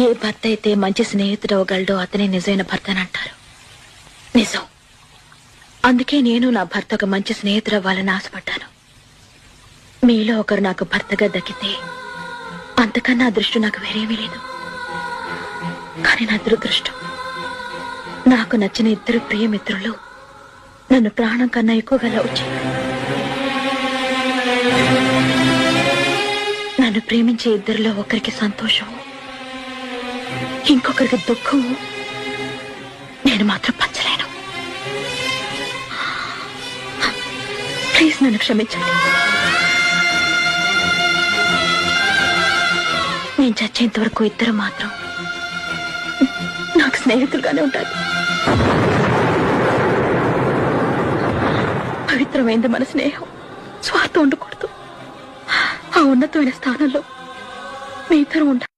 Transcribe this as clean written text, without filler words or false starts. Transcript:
ఏ భర్త అయితే మంచి స్నేహితుడు అవ్వగలడో అతనే నిజమైన భర్త అని అంటారు. నిజం. అందుకే నేను నా భర్త ఒక మంచి స్నేహితుడు అవ్వాలని ఆశపడ్డాను. మీలో ఒకరు నాకు భర్తగా దక్కితే అంతకన్నా అదృష్టం నాకు వేరేమీ లేదు. కానీ నా దురదృష్టం, నాకు నచ్చిన ఇద్దరు ప్రియమిత్రులు నన్ను ప్రాణం కన్నా ఎక్కువగా లవ్ చేయరు. నన్ను ప్రేమించే ఇద్దరిలో ఒకరికి సంతోషం, ఇంకొకరికి దుఃఖం నేను మాత్రం పంచలేను. ప్లీజ్ నన్ను క్షమించండి. నేను చచ్చేంత వరకు ఇద్దరు మాత్రం నాకు స్నేహితులుగానే ఉంటారు. పవిత్రమైంది మన స్నేహం. స్వార్థం ఉండకూడదు. ఆ ఉన్నతమైన స్థానంలో మీ ఇద్దరు ఉంటారు.